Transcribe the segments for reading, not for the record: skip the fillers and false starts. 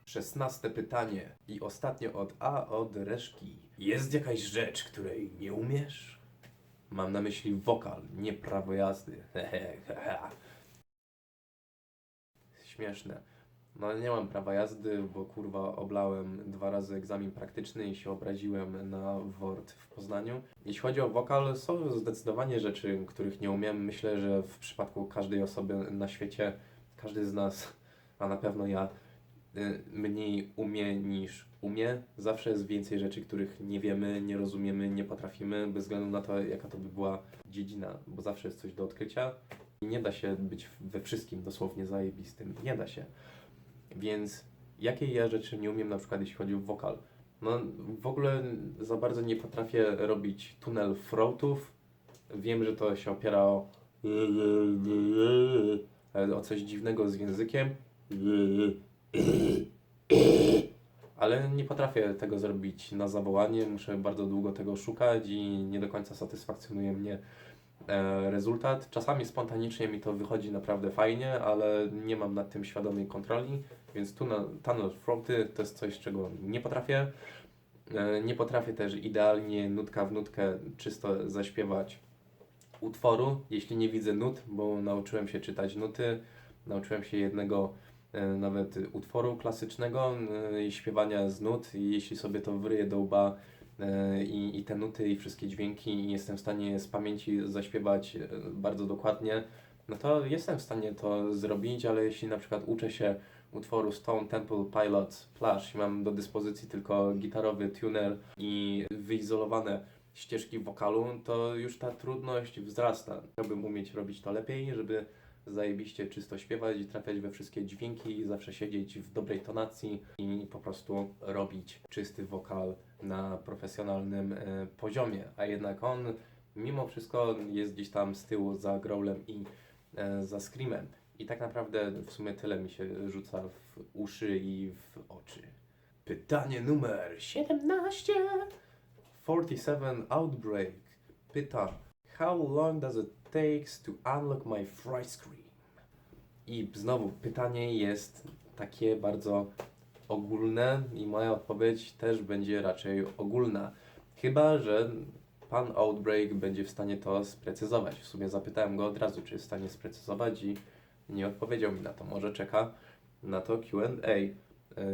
16 pytanie i ostatnio od A od Reszki. Jest jakaś rzecz, której nie umiesz? Mam na myśli wokal, nie prawo jazdy. Śmieszne. No nie mam prawa jazdy, bo kurwa oblałem 2 razy egzamin praktyczny i się obraziłem na WORD w Poznaniu. Jeśli chodzi o wokal, są zdecydowanie rzeczy, których nie umiem. Myślę, że w przypadku każdej osoby na świecie, każdy z nas, a na pewno ja, mniej umie niż umie. Zawsze jest więcej rzeczy, których nie wiemy, nie rozumiemy, nie potrafimy, bez względu na to, jaka to by była dziedzina, bo zawsze jest coś do odkrycia i nie da się być we wszystkim dosłownie zajebistym. Nie da się. Więc jakiej ja rzeczy nie umiem, na przykład jeśli chodzi o wokal? No w ogóle za bardzo nie potrafię robić tunel throatów. Wiem, że to się opiera o coś dziwnego z językiem. Ale nie potrafię tego zrobić na zawołanie, muszę bardzo długo tego szukać i nie do końca satysfakcjonuje mnie rezultat. Czasami spontanicznie mi to wychodzi naprawdę fajnie, ale nie mam nad tym świadomej kontroli, więc tunnel throaty to jest coś, czego nie potrafię. Nie potrafię też idealnie nutka w nutkę czysto zaśpiewać utworu, jeśli nie widzę nut, bo nauczyłem się czytać nuty, nauczyłem się jednego nawet utworu klasycznego i śpiewania z nut i jeśli sobie to wryję do łba i te nuty i wszystkie dźwięki i jestem w stanie z pamięci zaśpiewać bardzo dokładnie, no to jestem w stanie to zrobić, ale jeśli na przykład uczę się utworu Stone Temple Pilots Plush i mam do dyspozycji tylko gitarowy tuner i wyizolowane ścieżki wokalu, to już ta trudność wzrasta. Chciałbym umieć robić to lepiej, żeby zajebiście czysto śpiewać i trafiać we wszystkie dźwięki, zawsze siedzieć w dobrej tonacji i po prostu robić czysty wokal na profesjonalnym poziomie. A jednak on mimo wszystko jest gdzieś tam z tyłu za growlem i za screamem. I tak naprawdę w sumie tyle mi się rzuca w uszy i w oczy. Pytanie numer 17. 47 Outbreak pyta: How long does it takes to unlock my fry screen? I znowu pytanie jest takie bardzo ogólne i moja odpowiedź też będzie raczej ogólna. Chyba że pan Outbreak będzie w stanie to sprecyzować. W sumie zapytałem go od razu, czy jest w stanie sprecyzować i nie odpowiedział mi na to. Może czeka na to Q&A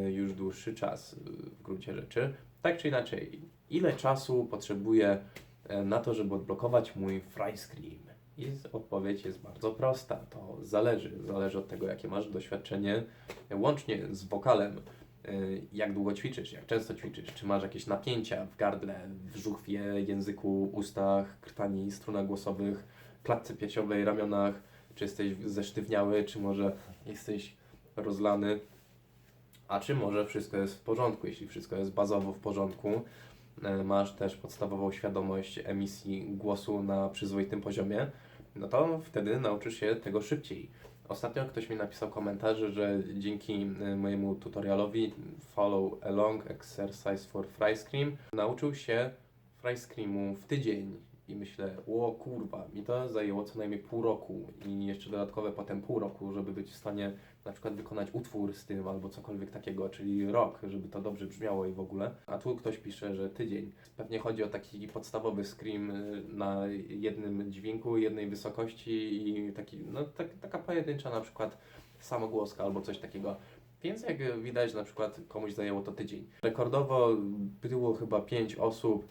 już dłuższy czas w gruncie rzeczy. Tak czy inaczej, ile czasu potrzebuję na to, żeby odblokować mój fry screen? I odpowiedź jest bardzo prosta. To zależy. Zależy od tego, jakie masz doświadczenie łącznie z wokalem. Jak długo ćwiczysz, jak często ćwiczysz, czy masz jakieś napięcia w gardle, w żuchwie, języku, ustach, krtani, strunach głosowych, klatce piersiowej, ramionach, czy jesteś zesztywniały, czy może jesteś rozlany, a czy może wszystko jest w porządku. Jeśli wszystko jest bazowo w porządku, masz też podstawową świadomość emisji głosu na przyzwoitym poziomie, no to wtedy nauczysz się tego szybciej. Ostatnio ktoś mi napisał komentarz, że dzięki mojemu tutorialowi Follow Along Exercise for Fry Scream nauczył się fry screamu w tydzień. I myślę, o kurwa, mi to zajęło co najmniej pół roku i jeszcze dodatkowe potem pół roku, żeby być w stanie na przykład wykonać utwór z tym albo cokolwiek takiego, czyli rok, żeby to dobrze brzmiało i w ogóle. A tu ktoś pisze, że tydzień. Pewnie chodzi o taki podstawowy scream na jednym dźwięku, jednej wysokości i taki, no taka pojedyncza na przykład samogłoska albo coś takiego. Więc jak widać, na przykład komuś zajęło to tydzień. Rekordowo było chyba 5 osób,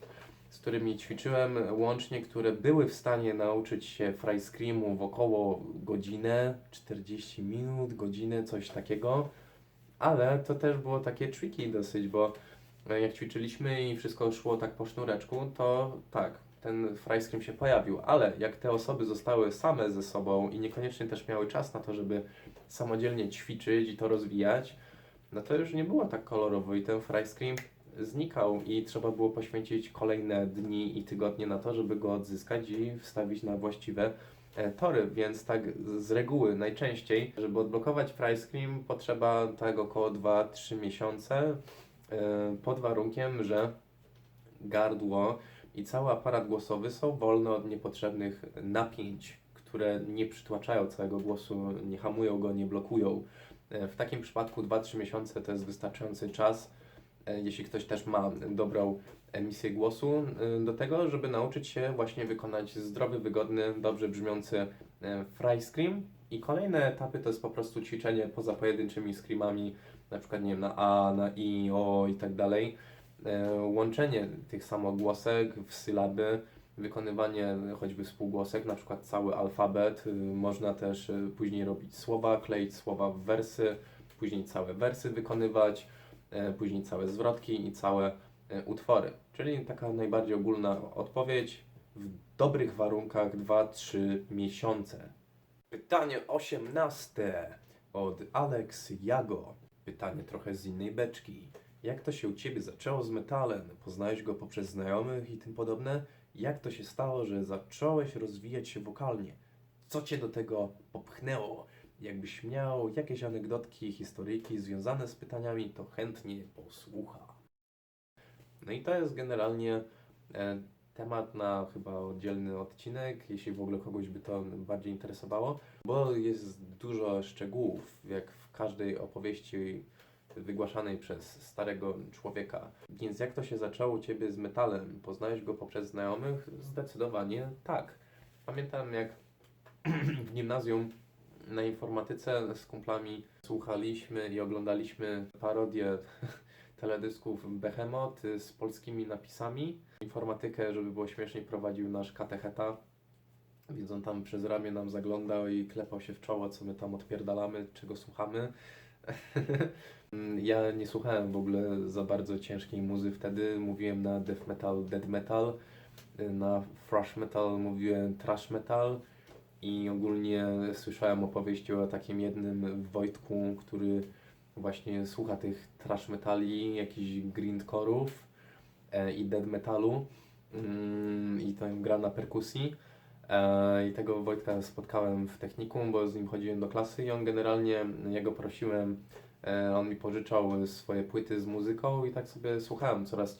z którymi ćwiczyłem łącznie, które były w stanie nauczyć się fry screamu w około godzinę, 40 minut, godzinę, coś takiego. Ale to też było takie tricky dosyć, bo jak ćwiczyliśmy i wszystko szło tak po sznureczku, to tak, ten fry scream się pojawił, ale jak te osoby zostały same ze sobą i niekoniecznie też miały czas na to, żeby samodzielnie ćwiczyć i to rozwijać, no to już nie było tak kolorowo i ten fry scream znikał i trzeba było poświęcić kolejne dni i tygodnie na to, żeby go odzyskać i wstawić na właściwe tory, więc tak z reguły najczęściej, żeby odblokować fry scream potrzeba tak około 2-3 miesiące pod warunkiem, że gardło i cały aparat głosowy są wolne od niepotrzebnych napięć, które nie przytłaczają całego głosu, nie hamują go, nie blokują W takim przypadku 2-3 miesiące to jest wystarczający czas, jeśli ktoś też ma dobrą emisję głosu, do tego, żeby nauczyć się właśnie wykonać zdrowy, wygodny, dobrze brzmiący fry scream. I kolejne etapy to jest po prostu ćwiczenie poza pojedynczymi screamami, na przykład nie wiem, na A, na I, O i tak dalej. Łączenie tych samogłosek w sylaby, wykonywanie choćby spółgłosek, na przykład cały alfabet. Można też później robić słowa, kleić słowa w wersy, później całe wersy wykonywać, później całe zwrotki i całe utwory. Czyli taka najbardziej ogólna odpowiedź. W dobrych warunkach 2-3 miesiące. Pytanie 18 od Alex Jago. Pytanie trochę z innej beczki. Jak to się u Ciebie zaczęło z metalem? Poznałeś go poprzez znajomych i tym podobne? Jak to się stało, że zacząłeś rozwijać się wokalnie? Co Cię do tego popchnęło? Jakbyś miał jakieś anegdotki, historyjki związane z pytaniami, to chętnie posłucha. No i to jest generalnie temat na chyba oddzielny odcinek, jeśli w ogóle kogoś by to bardziej interesowało, bo jest dużo szczegółów, jak w każdej opowieści wygłaszanej przez starego człowieka. Więc jak to się zaczęło u Ciebie z metalem? Poznałeś go poprzez znajomych? Zdecydowanie tak. Pamiętam, jak w gimnazjum na informatyce z kumplami słuchaliśmy i oglądaliśmy parodię teledysków Behemoth z polskimi napisami. Informatykę, żeby było śmieszniej, prowadził nasz katecheta, więc on tam przez ramię nam zaglądał i klepał się w czoło, co my tam odpierdalamy, czego słuchamy. Ja nie słuchałem w ogóle za bardzo ciężkiej muzy wtedy, mówiłem na death metal, dead metal, na thrash metal mówiłem trash metal i ogólnie słyszałem opowieści o takim jednym Wojtku, który właśnie słucha tych thrash metali, jakichś grindcore'ów i dead metalu i to gra na perkusji. I tego Wojtka spotkałem w technikum, bo z nim chodziłem do klasy i on generalnie, ja go prosiłem, on mi pożyczał swoje płyty z muzyką i tak sobie słuchałem coraz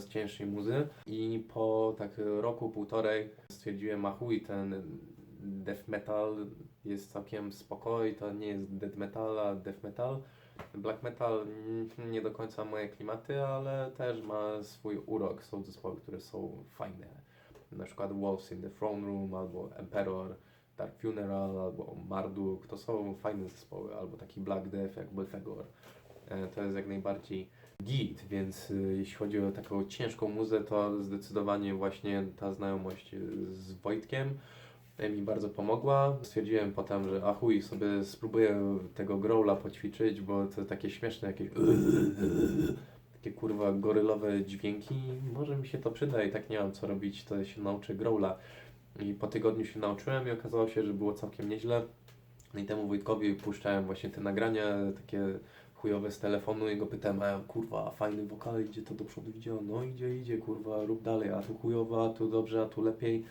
cięższej muzy i po tak roku, półtorej stwierdziłem, a chuj, ten death metal jest całkiem spokojny, to nie jest death metal, a death metal. Black metal nie do końca moje klimaty, ale też ma swój urok. Są zespoły, które są fajne. Na przykład Wolves in the Throne Room, albo Emperor, Dark Funeral, albo Marduk. To są fajne zespoły, albo taki Black Death jak Belfegor. To jest jak najbardziej git, więc jeśli chodzi o taką ciężką muzę, to zdecydowanie właśnie ta znajomość z Wojtkiem mi bardzo pomogła. Stwierdziłem potem, że a chuj, sobie spróbuję tego growla poćwiczyć, bo to takie śmieszne jakieś takie kurwa gorylowe dźwięki. Może mi się to przyda i tak nie mam co robić, to się nauczę growla. I po tygodniu się nauczyłem i okazało się, że było całkiem nieźle. No i temu Wojtkowi puszczałem właśnie te nagrania, takie chujowe z telefonu i go pytałem, a kurwa, fajny wokal, idzie to do przodu, idzie, no idzie, kurwa, rób dalej, a tu chujowa, a tu dobrze, a tu lepiej.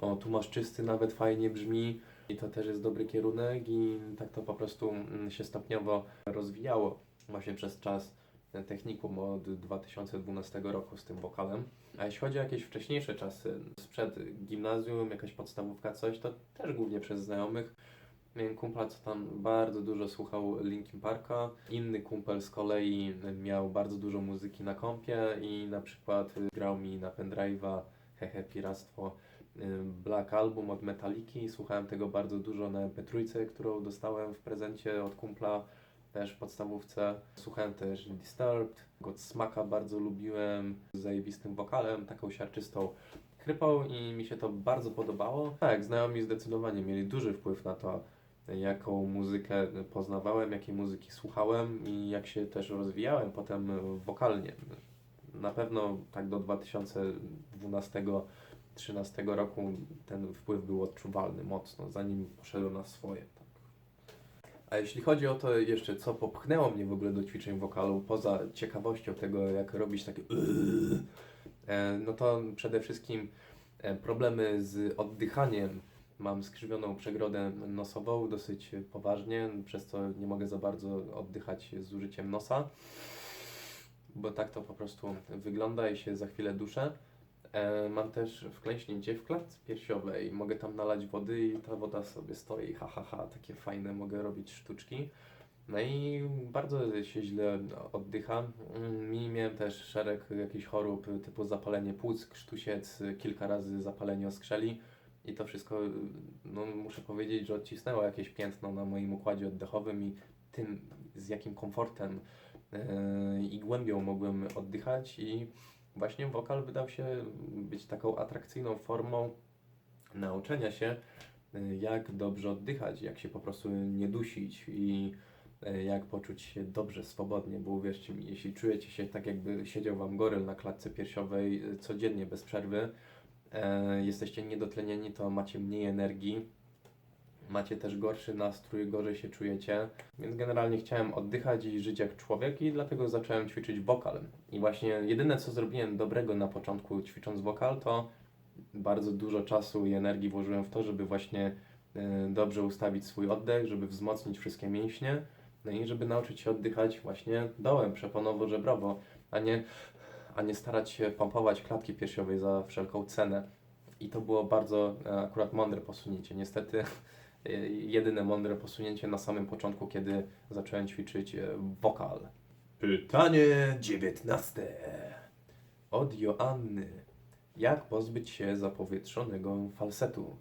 O, tu masz czysty, nawet fajnie brzmi i to też jest dobry kierunek i tak to po prostu się stopniowo rozwijało właśnie przez czas technikum od 2012 roku z tym wokalem. A jeśli chodzi o jakieś wcześniejsze czasy, sprzed gimnazjum, jakaś podstawówka, coś, to też głównie przez znajomych. Miałem kumpla, co tam bardzo dużo słuchał Linkin Parka. Inny kumpel z kolei miał bardzo dużo muzyki na kompie i na przykład grał mi na pendrive'a, piractwo, Black Album od Metaliki. Słuchałem tego bardzo dużo na MP3, którą dostałem w prezencie od kumpla, też w podstawówce. Słuchałem też Disturbed, Godsmacka bardzo lubiłem, z zajebistym wokalem, taką siarczystą chrypą i mi się to bardzo podobało. Tak, znajomi zdecydowanie mieli duży wpływ na to, jaką muzykę poznawałem, jakiej muzyki słuchałem i jak się też rozwijałem potem wokalnie. Na pewno tak do 2012-2013 roku ten wpływ był odczuwalny mocno, zanim poszedłem na swoje. Tak. A jeśli chodzi o to jeszcze, co popchnęło mnie w ogóle do ćwiczeń wokalu, poza ciekawością tego, jak robić takie no to przede wszystkim problemy z oddychaniem. Mam skrzywioną przegrodę nosową dosyć poważnie, przez co nie mogę za bardzo oddychać z użyciem nosa, bo tak to po prostu wygląda i się za chwilę duszę. Mam też wklęśnięcie w klatce piersiowej. Mogę tam nalać wody i ta woda sobie stoi. Ha, ha, ha. Takie fajne, mogę robić sztuczki. No i bardzo się źle oddycha. Miałem też szereg jakichś chorób typu zapalenie płuc, krztusiec, kilka razy zapalenie oskrzeli. I to wszystko, no muszę powiedzieć, że odcisnęło jakieś piętno na moim układzie oddechowym i tym, z jakim komfortem i głębią mogłem oddychać i właśnie wokal wydał się być taką atrakcyjną formą nauczenia się, jak dobrze oddychać, jak się po prostu nie dusić i jak poczuć się dobrze, swobodnie, bo uwierzcie mi, jeśli czujecie się tak, jakby siedział wam goryl na klatce piersiowej codziennie bez przerwy, jesteście niedotlenieni, to macie mniej energii, macie też gorszy nastrój, gorzej się czujecie, więc generalnie chciałem oddychać i żyć jak człowiek i dlatego zacząłem ćwiczyć wokal. I właśnie jedyne co zrobiłem dobrego na początku ćwicząc wokal, to bardzo dużo czasu i energii włożyłem w to, żeby właśnie dobrze ustawić swój oddech, żeby wzmocnić wszystkie mięśnie, no i żeby nauczyć się oddychać właśnie dołem, przeponowo-żebrowo, a nie starać się pompować klatki piersiowej za wszelką cenę. I to było bardzo akurat mądre posunięcie. Niestety jedyne mądre posunięcie na samym początku, kiedy zacząłem ćwiczyć wokal. Pytanie 19. Od Joanny. Jak pozbyć się zapowietrzonego falsetu?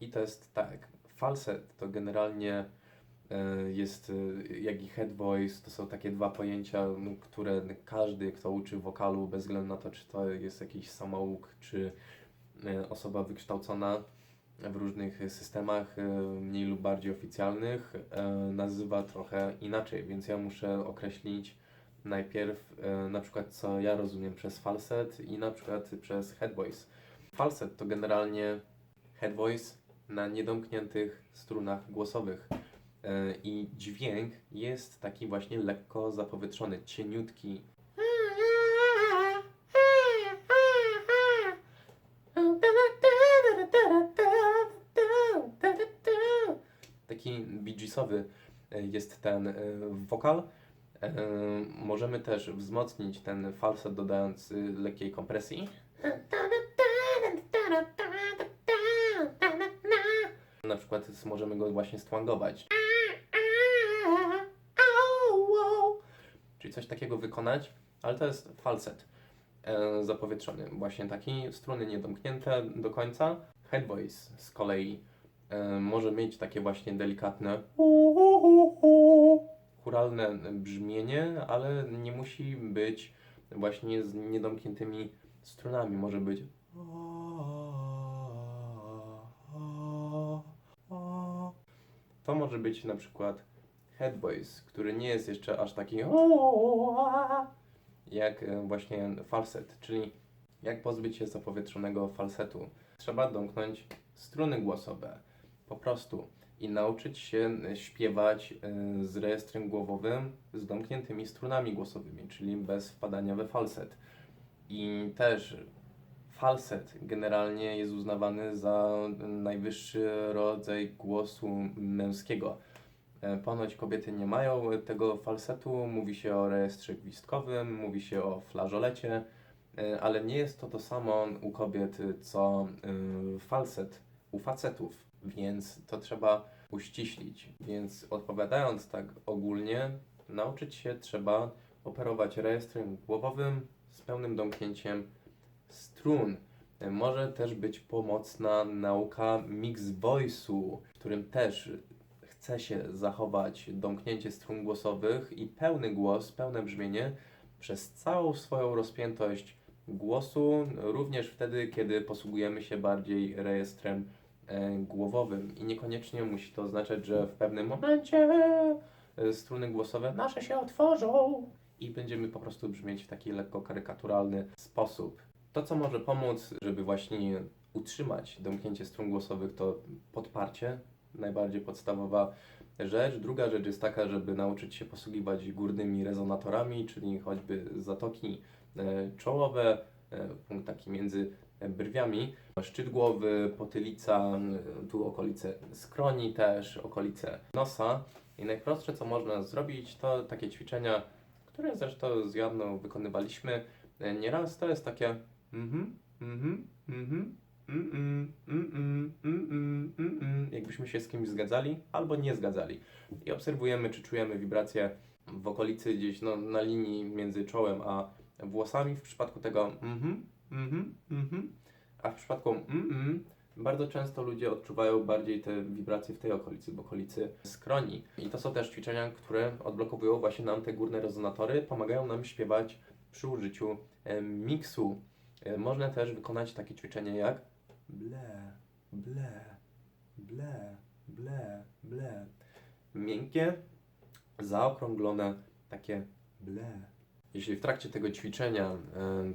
I to jest tak. Falset to generalnie jest, jak i head voice, to są takie dwa pojęcia, no, które każdy, kto uczy wokalu, bez względu na to, czy to jest jakiś samouk, czy osoba wykształcona w różnych systemach, mniej lub bardziej oficjalnych, nazywa trochę inaczej, więc ja muszę określić najpierw na przykład co ja rozumiem przez falset i na przykład przez head voice. Falset to generalnie head voice na niedomkniętych strunach głosowych i dźwięk jest taki właśnie lekko zapowietrzony, cieniutki. Taki Bee Geesowy jest ten wokal. Możemy też wzmocnić ten falset dodając lekkiej kompresji. Na przykład możemy go właśnie stwangować. Czyli coś takiego wykonać, ale to jest falset zapowietrzony. Właśnie taki, struny niedomknięte do końca. Head voice z kolei może mieć takie właśnie delikatne chóralne brzmienie, ale nie musi być właśnie z niedomkniętymi strunami. Może być to może być na przykład head voice, który nie jest jeszcze aż taki jak właśnie falset, czyli jak pozbyć się zapowietrzonego falsetu. Trzeba domknąć struny głosowe, po prostu, i nauczyć się śpiewać z rejestrem głowowym z domkniętymi strunami głosowymi, czyli bez wpadania we falset. I też falset generalnie jest uznawany za najwyższy rodzaj głosu męskiego. Ponoć kobiety nie mają tego falsetu, mówi się o rejestrze gwizdkowym, mówi się o flażolecie, ale nie jest to samo u kobiet, co falset u facetów, więc to trzeba uściślić. Więc odpowiadając tak ogólnie, nauczyć się trzeba operować rejestrem głowowym z pełnym domknięciem strun. Może też być pomocna nauka mix voice'u, w którym też chce się zachować domknięcie strun głosowych i pełny głos, pełne brzmienie przez całą swoją rozpiętość głosu, również wtedy, kiedy posługujemy się bardziej rejestrem głowowym. I niekoniecznie musi to oznaczać, że w pewnym momencie struny głosowe nasze się otworzą i będziemy po prostu brzmieć w taki lekko karykaturalny sposób. To, co może pomóc, żeby właśnie utrzymać domknięcie strun głosowych, to podparcie, najbardziej podstawowa rzecz. Druga rzecz jest taka, żeby nauczyć się posługiwać górnymi rezonatorami, czyli choćby zatoki czołowe, punkt taki między brwiami, szczyt głowy, potylica, tu okolice skroni też, okolice nosa. I najprostsze, co można zrobić, to takie ćwiczenia, które zresztą z Joanną wykonywaliśmy, Nieraz to jest takie jakbyśmy się z kimś zgadzali albo nie zgadzali. I obserwujemy, czy czujemy wibracje w okolicy gdzieś na linii między czołem a włosami w przypadku tego a w przypadku bardzo często ludzie odczuwają bardziej te wibracje w tej okolicy, w okolicy skroni. I to są też ćwiczenia, które odblokowują właśnie nam te górne rezonatory, pomagają nam śpiewać przy użyciu miksu. Można też wykonać takie ćwiczenie jak ble, ble, ble, ble, ble. Miękkie, zaokrąglone, takie ble. Jeśli w trakcie tego ćwiczenia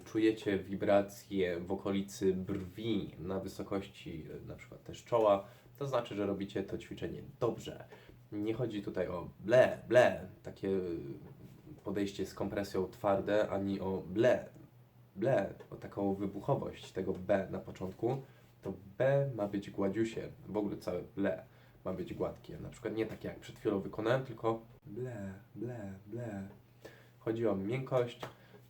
czujecie wibracje w okolicy brwi na wysokości na przykład też czoła, to znaczy, że robicie to ćwiczenie dobrze. Nie chodzi tutaj o ble, ble, takie podejście z kompresją twarde, ani o ble, ble, o taką wybuchowość tego B na początku. To B ma być gładziusie, w ogóle całe ble ma być gładkie. Na przykład nie takie jak przed chwilą wykonałem, tylko ble, ble, ble. Chodzi o miękkość,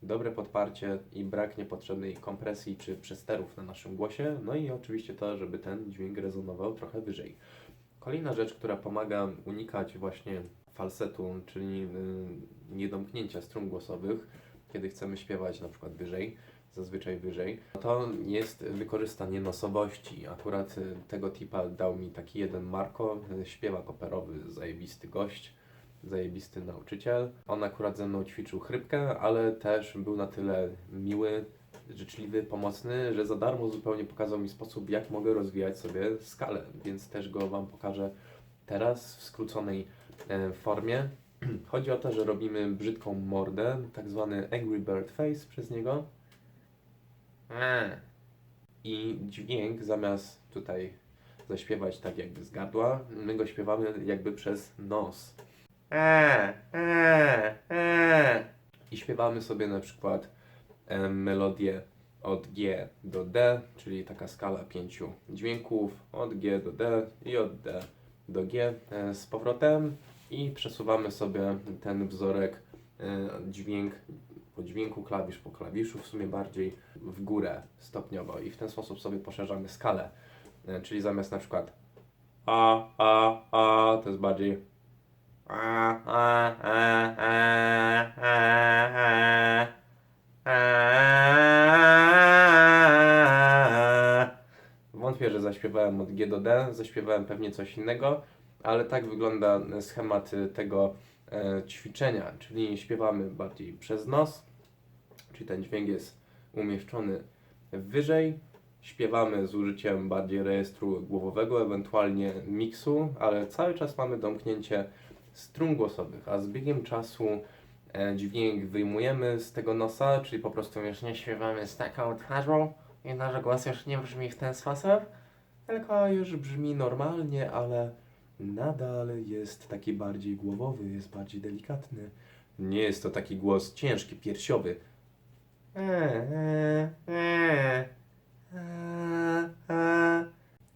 dobre podparcie i brak niepotrzebnej kompresji czy przesterów na naszym głosie, no i oczywiście to, żeby ten dźwięk rezonował trochę wyżej. Kolejna rzecz, która pomaga unikać właśnie falsetu, czyli niedomknięcia strun głosowych, kiedy chcemy śpiewać na przykład wyżej, zazwyczaj wyżej, to jest wykorzystanie nosowości. Akurat tego tipa dał mi taki jeden Marko, śpiewak operowy, zajebisty gość, zajebisty nauczyciel. On akurat ze mną ćwiczył chrypkę, ale też był na tyle miły, życzliwy, pomocny, że za darmo zupełnie pokazał mi sposób, jak mogę rozwijać sobie skalę, więc też go Wam pokażę teraz w skróconej formie. Chodzi o to, że robimy brzydką mordę, tak zwany Angry Bird Face przez niego. I dźwięk zamiast tutaj zaśpiewać tak jakby z gardła, my go śpiewamy jakby przez nos. I śpiewamy sobie na przykład melodię od G do D, czyli taka skala 5 dźwięków, od G do D i od D do G z powrotem i przesuwamy sobie ten wzorek dźwięk po dźwięku, klawisz po klawiszu, w sumie bardziej w górę stopniowo i w ten sposób sobie poszerzamy skalę, czyli zamiast na przykład to jest bardziej Wątpię, że zaśpiewałem od G do D, zaśpiewałem pewnie coś innego, ale tak wygląda schemat tego ćwiczenia, czyli śpiewamy bardziej przez nos, czyli ten dźwięk jest umieszczony wyżej, śpiewamy z użyciem bardziej rejestru głowowego, ewentualnie miksu, ale cały czas mamy domknięcie strun głosowych, a z biegiem czasu dźwięk wyjmujemy z tego nosa, czyli po prostu już nie śpiewamy z taką twarzą i nasz głos już nie brzmi w ten sposób, tylko już brzmi normalnie, ale nadal jest taki bardziej głowowy, jest bardziej delikatny. Nie jest to taki głos ciężki, piersiowy.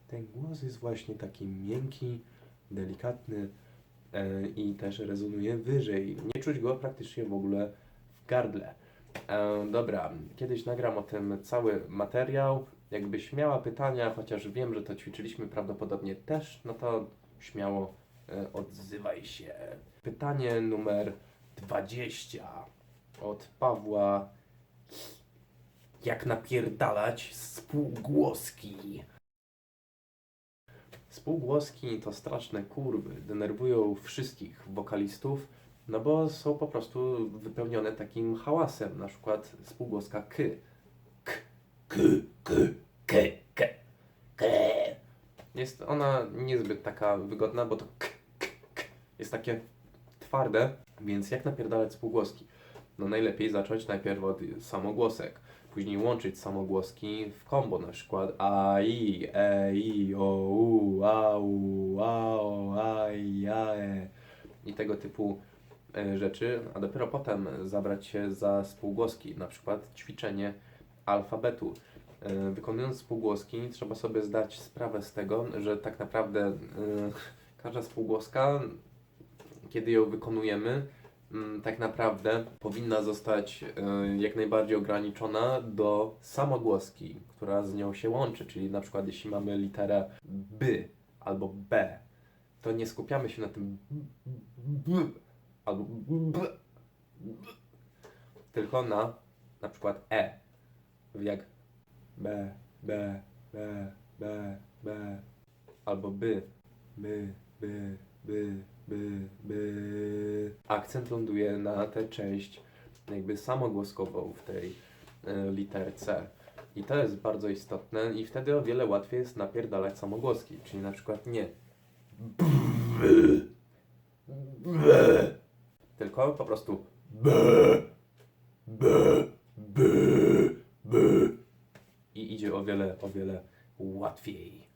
Ten głos jest właśnie taki miękki, delikatny i też rezonuje wyżej. Nie czuć go praktycznie w ogóle w gardle. Dobra, kiedyś nagram o tym cały materiał. Jakbyś miała pytania, chociaż wiem, że to ćwiczyliśmy prawdopodobnie też, no to śmiało odzywaj się. Pytanie numer 20 od Pawła. Jak napierdalać spółgłoski? Spółgłoski to straszne kurwy, denerwują wszystkich wokalistów, no bo są po prostu wypełnione takim hałasem, na przykład spółgłoska k. K, k, k, k, k, k. Jest ona niezbyt taka wygodna, bo to k, k, k jest takie twarde, więc jak napierdalać spółgłoski? No najlepiej zacząć najpierw od samogłosek, później łączyć samogłoski w kombo, na przykład a, i, e, i, o, u, a, u, a, o, a, i, a, e i tego typu rzeczy, a dopiero potem zabrać się za spółgłoski, na przykład ćwiczenie alfabetu. Wykonując spółgłoski trzeba sobie zdać sprawę z tego, że tak naprawdę każda spółgłoska, kiedy ją wykonujemy, tak naprawdę powinna zostać jak najbardziej ograniczona do samogłoski, która z nią się łączy, czyli na przykład jeśli mamy literę B albo B, to nie skupiamy się na tym b albo b, tylko na przykład jak b, b, b, b, b, albo by, by, by, by, by, by. Akcent ląduje na tę część jakby samogłoskową w tej literce. I to jest bardzo istotne i wtedy o wiele łatwiej jest napierdalać samogłoski, czyli na przykład nie tylko po prostu i idzie o wiele łatwiej.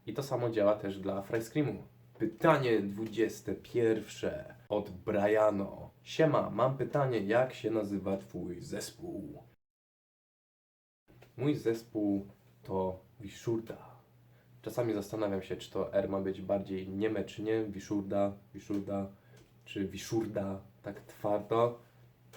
I to samo działa też dla freescreamu. Pytanie 21 od Briano. Siema, mam pytanie, jak się nazywa twój zespół? Mój zespół to Wiszurda. Czasami zastanawiam się, czy to R ma być bardziej nieme, czy nie. Wiszurda, czy Wiszurda, tak twardo.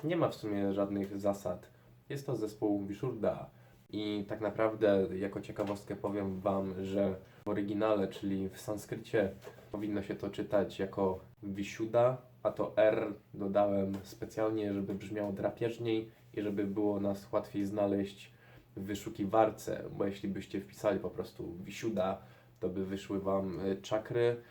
Nie ma w sumie żadnych zasad. Jest to zespół Wiszurda. I tak naprawdę, jako ciekawostkę powiem Wam, że w oryginale, czyli w sanskrycie, powinno się to czytać jako Vishuddha, a to R dodałem specjalnie, żeby brzmiało drapieżniej i żeby było nas łatwiej znaleźć w wyszukiwarce, bo jeśli byście wpisali po prostu Vishuddha, to by wyszły Wam czakry,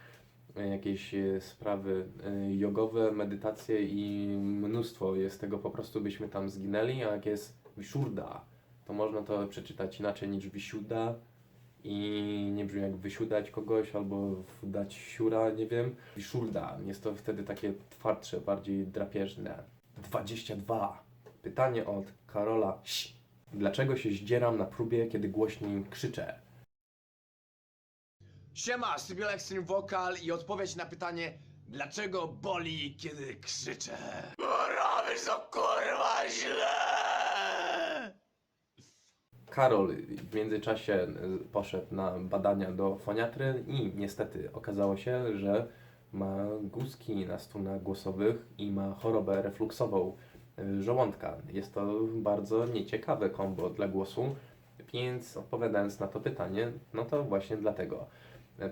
jakieś sprawy jogowe, medytacje i mnóstwo jest tego, po prostu byśmy tam zginęli, a jak jest Vishuddha, to można to przeczytać inaczej niż Vishuddha i nie brzmi jak wysiudać kogoś albo dać siura, nie wiem. Vishuddha, jest to wtedy takie twardsze, bardziej drapieżne. 22. Pytanie od Karola. Dlaczego się zdzieram na próbie, kiedy głośniej krzyczę? Siema, Sybielek Wokal i odpowiedź na pytanie, dlaczego boli, kiedy krzyczę? Bo robisz to kurwa źle! Karol w międzyczasie poszedł na badania do foniatry i niestety okazało się, że ma guzki na strunach głosowych i ma chorobę refluksową żołądka. Jest to bardzo nieciekawe kombo dla głosu, więc odpowiadając na to pytanie, no to właśnie dlatego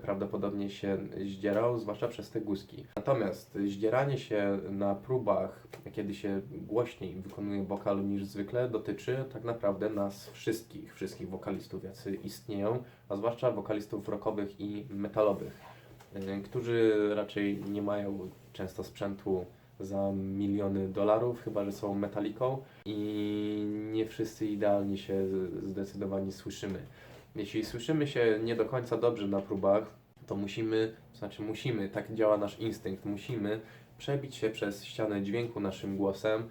prawdopodobnie się zdzierał, zwłaszcza przez te guzki. Natomiast zdzieranie się na próbach, kiedy się głośniej wykonuje wokal niż zwykle, dotyczy tak naprawdę nas wszystkich wokalistów, jacy istnieją, a zwłaszcza wokalistów rockowych i metalowych, którzy raczej nie mają często sprzętu za miliony dolarów, chyba że są metaliką i nie wszyscy idealnie się zdecydowani słyszymy. Jeśli słyszymy się nie do końca dobrze na próbach, to musimy, tak działa nasz instynkt, musimy przebić się przez ścianę dźwięku naszym głosem,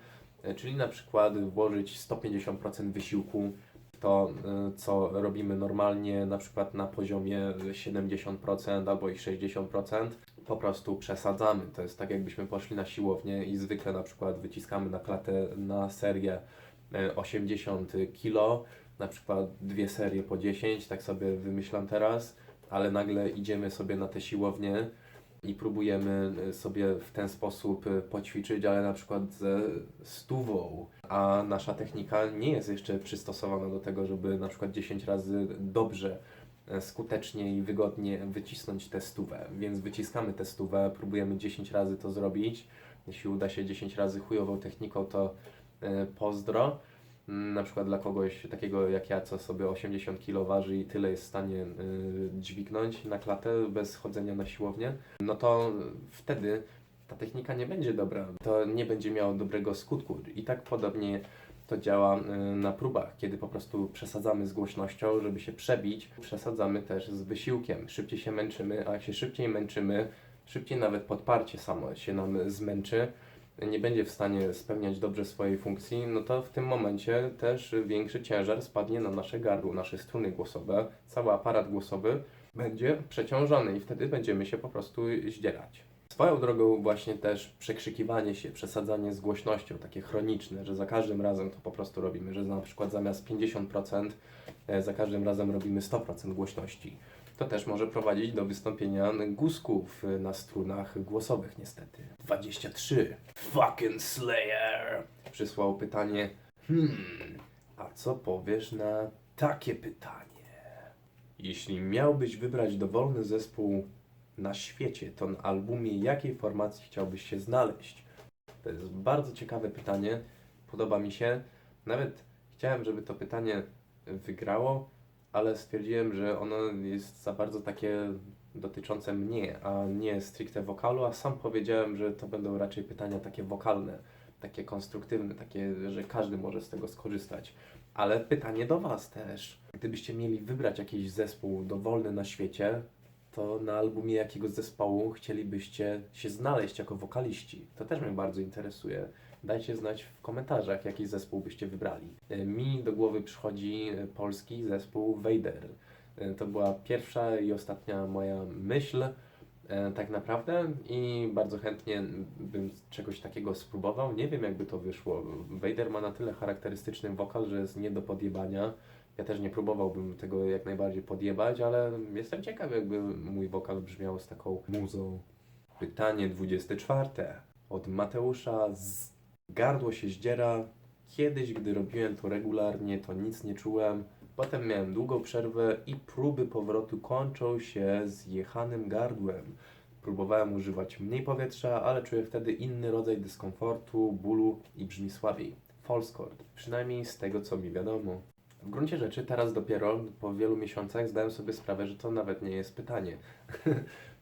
czyli na przykład włożyć 150% wysiłku w to, co robimy normalnie, na przykład na poziomie 70% albo i 60%. Po prostu przesadzamy. To jest tak, jakbyśmy poszli na siłownię i zwykle na przykład wyciskamy na klatę na serię 80 kg, na przykład 2 serie po 10, tak sobie wymyślam teraz, ale nagle idziemy sobie na tę siłownię i próbujemy sobie w ten sposób poćwiczyć, ale na przykład ze 100, a nasza technika nie jest jeszcze przystosowana do tego, żeby na przykład 10 razy dobrze, skutecznie i wygodnie wycisnąć tę 100, więc wyciskamy tę 100, próbujemy 10 razy to zrobić. Jeśli uda się 10 razy chujową techniką, to pozdro. Na przykład dla kogoś takiego jak ja, co sobie 80 kg waży i tyle jest w stanie dźwignąć na klatę bez chodzenia na siłownię, no to wtedy ta technika nie będzie dobra, to nie będzie miało dobrego skutku. I tak podobnie to działa na próbach, kiedy po prostu przesadzamy z głośnością, żeby się przebić, przesadzamy też z wysiłkiem. Szybciej się męczymy, a jak się szybciej męczymy, szybciej nawet podparcie samo się nam zmęczy, nie będzie w stanie spełniać dobrze swojej funkcji, no to w tym momencie też większy ciężar spadnie na nasze gardło, nasze struny głosowe, cały aparat głosowy będzie przeciążony i wtedy będziemy się po prostu zdzierać. Swoją drogą właśnie też przekrzykiwanie się, przesadzanie z głośnością, takie chroniczne, że za każdym razem to po prostu robimy, że na przykład zamiast 50% za każdym razem robimy 100% głośności. To też może prowadzić do wystąpienia guzków na strunach głosowych niestety. 23. Fucking Slayer! Przysłał pytanie. A co powiesz na takie pytanie? Jeśli miałbyś wybrać dowolny zespół na świecie, to na albumie jakiej formacji chciałbyś się znaleźć? To jest bardzo ciekawe pytanie. Podoba mi się. Nawet chciałem, żeby to pytanie wygrało, ale stwierdziłem, że ono jest za bardzo takie dotyczące mnie, a nie stricte wokalu, a sam powiedziałem, że to będą raczej pytania takie wokalne, takie konstruktywne, takie, że każdy może z tego skorzystać. Ale pytanie do Was też. Gdybyście mieli wybrać jakiś zespół dowolny na świecie, to na albumie jakiego zespołu chcielibyście się znaleźć jako wokaliści? To też mnie bardzo interesuje. Dajcie znać w komentarzach, jaki zespół byście wybrali. Mi do głowy przychodzi polski zespół Vader. To była pierwsza i ostatnia moja myśl, tak naprawdę, i bardzo chętnie bym czegoś takiego spróbował. Nie wiem, jakby to wyszło. Vader ma na tyle charakterystyczny wokal, że jest nie do podjebania. Ja też nie próbowałbym tego jak najbardziej podjebać, ale jestem ciekaw, jakby mój wokal brzmiał z taką muzą. Pytanie 24. Od Mateusza z Gardło się zdziera. Kiedyś, gdy robiłem to regularnie, to nic nie czułem. Potem miałem długą przerwę i próby powrotu kończą się zjechanym gardłem. Próbowałem używać mniej powietrza, ale czuję wtedy inny rodzaj dyskomfortu, bólu i brzmi słabiej. False chord. Przynajmniej z tego, co mi wiadomo. W gruncie rzeczy teraz dopiero, po wielu miesiącach, zdałem sobie sprawę, że to nawet nie jest pytanie.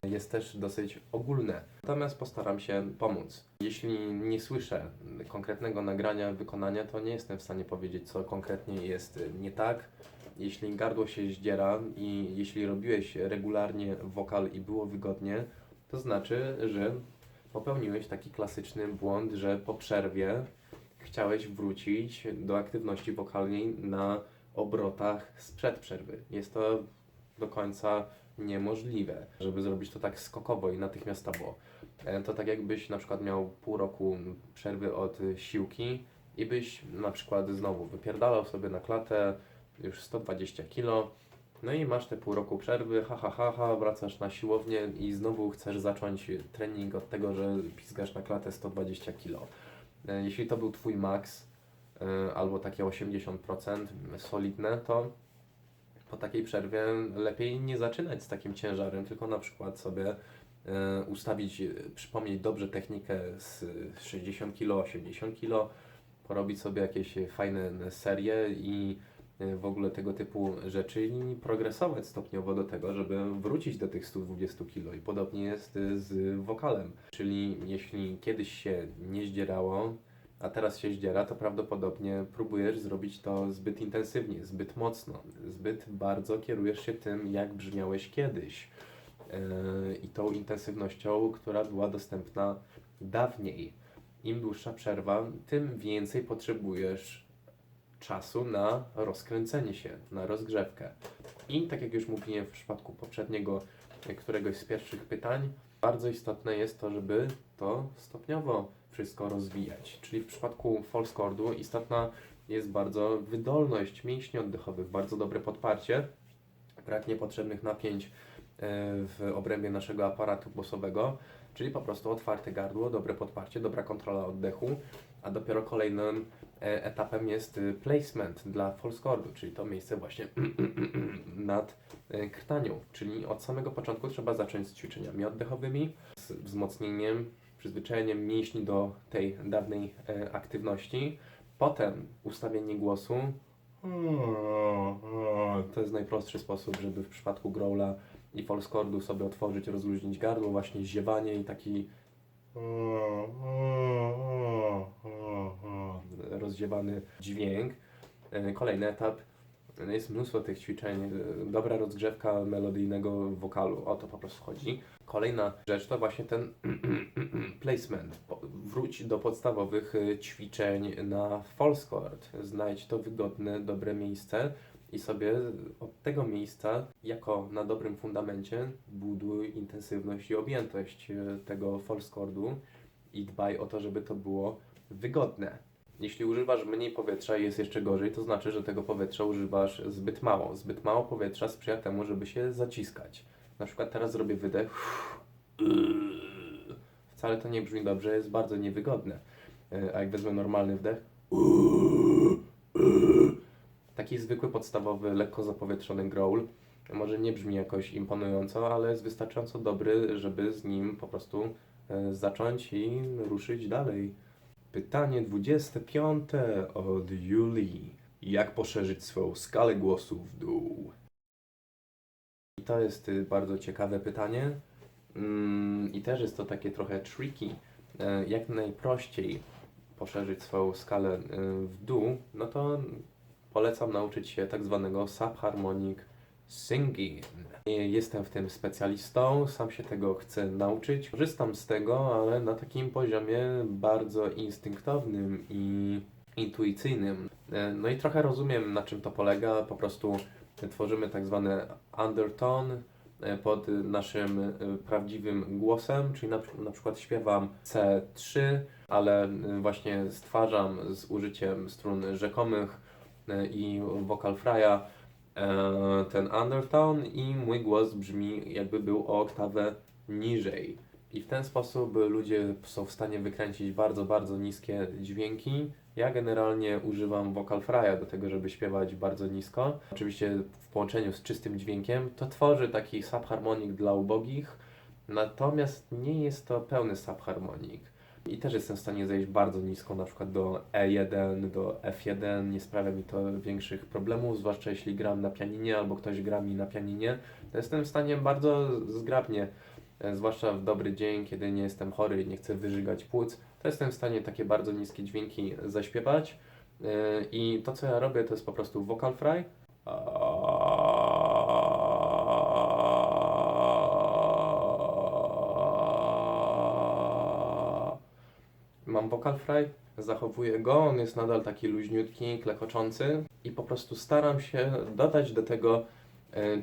Jest też dosyć ogólne. Natomiast postaram się pomóc. Jeśli nie słyszę konkretnego nagrania, wykonania, to nie jestem w stanie powiedzieć, co konkretnie jest nie tak. Jeśli gardło się zdziera i jeśli robiłeś regularnie wokal i było wygodnie, to znaczy, że popełniłeś taki klasyczny błąd, że po przerwie chciałeś wrócić do aktywności wokalnej na obrotach sprzed przerwy. Jest to do końca niemożliwe, żeby zrobić to tak skokowo i natychmiastowo. To tak jakbyś na przykład miał pół roku przerwy od siłki i byś na przykład znowu wypierdalał sobie na klatę już 120 kg, no i masz te pół roku przerwy, wracasz na siłownię i znowu chcesz zacząć trening od tego, że pizgasz na klatę 120 kg. Jeśli to był Twój maks, albo takie 80% solidne, to po takiej przerwie lepiej nie zaczynać z takim ciężarem, tylko na przykład sobie ustawić, przypomnieć dobrze technikę z 60 kg, 80 kg, porobić sobie jakieś fajne serie i w ogóle tego typu rzeczy i progresować stopniowo do tego, żeby wrócić do tych 120 kg. I podobnie jest z wokalem. Czyli jeśli kiedyś się nie zdzierało, a teraz się zdziera, to prawdopodobnie próbujesz zrobić to zbyt intensywnie, zbyt mocno, zbyt bardzo kierujesz się tym, jak brzmiałeś kiedyś i tą intensywnością, która była dostępna dawniej. Im dłuższa przerwa, tym więcej potrzebujesz czasu na rozkręcenie się, na rozgrzewkę. I tak jak już mówiłem w przypadku poprzedniego, któregoś z pierwszych pytań, bardzo istotne jest to, żeby to stopniowo wszystko rozwijać. Czyli w przypadku false chordu istotna jest bardzo wydolność mięśni oddechowych, bardzo dobre podparcie, brak niepotrzebnych napięć w obrębie naszego aparatu głosowego, czyli po prostu otwarte gardło, dobre podparcie, dobra kontrola oddechu, a dopiero kolejnym etapem jest placement dla false chordu, czyli to miejsce właśnie nad krtanią, czyli od samego początku trzeba zacząć z ćwiczeniami oddechowymi, z wzmocnieniem, przyzwyczajeniem mięśni do tej dawnej aktywności, potem ustawienie głosu. To jest najprostszy sposób, żeby w przypadku growla i false chordu sobie otworzyć, rozluźnić gardło, właśnie ziewanie i taki rozziewany dźwięk. Kolejny etap, jest mnóstwo tych ćwiczeń, dobra rozgrzewka melodyjnego wokalu, o to po prostu chodzi. Kolejna rzecz to właśnie ten placement. Wróć do podstawowych ćwiczeń na false chord. Znajdź to wygodne, dobre miejsce i sobie od tego miejsca, jako na dobrym fundamencie, buduj intensywność i objętość tego false chordu i dbaj o to, żeby to było wygodne. Jeśli używasz mniej powietrza i jest jeszcze gorzej, to znaczy, że tego powietrza używasz zbyt mało. Zbyt mało powietrza sprzyja temu, żeby się zaciskać. Na przykład teraz zrobię wydech. Wcale to nie brzmi dobrze, jest bardzo niewygodne. A jak wezmę normalny wdech, taki zwykły, podstawowy, lekko zapowietrzony growl może nie brzmi jakoś imponująco, ale jest wystarczająco dobry, żeby z nim po prostu zacząć i ruszyć dalej. Pytanie 25 od Julii. Jak poszerzyć swoją skalę głosu w dół? I to jest bardzo ciekawe pytanie. I też jest to takie trochę tricky. Jak najprościej poszerzyć swoją skalę w dół, no to polecam nauczyć się tak zwanego subharmonic singing. Jestem w tym specjalistą, sam się tego chcę nauczyć. Korzystam z tego, ale na takim poziomie bardzo instynktownym i intuicyjnym. No i trochę rozumiem, na czym to polega. Po prostu tworzymy tak zwany undertone pod naszym prawdziwym głosem, czyli na przykład śpiewam C3, ale właśnie stwarzam z użyciem strun rzekomych i vocal fry'a ten undertone i mój głos brzmi jakby był o oktawę niżej. I w ten sposób ludzie są w stanie wykręcić bardzo, bardzo niskie dźwięki. Ja generalnie używam vocal fry'a do tego, żeby śpiewać bardzo nisko. Oczywiście w połączeniu z czystym dźwiękiem to tworzy taki subharmonik dla ubogich, natomiast nie jest to pełny subharmonik. I też jestem w stanie zejść bardzo nisko, na przykład do E1, do F1, nie sprawia mi to większych problemów, zwłaszcza jeśli gram na pianinie albo ktoś gra mi na pianinie, to jestem w stanie bardzo zgrabnie, zwłaszcza w dobry dzień, kiedy nie jestem chory i nie chcę wyżygać płuc, to jestem w stanie takie bardzo niskie dźwięki zaśpiewać. I to, co ja robię, to jest po prostu vocal fry. Mam vocal fry, zachowuję go, on jest nadal taki luźniutki, klekoczący i po prostu staram się dodać do tego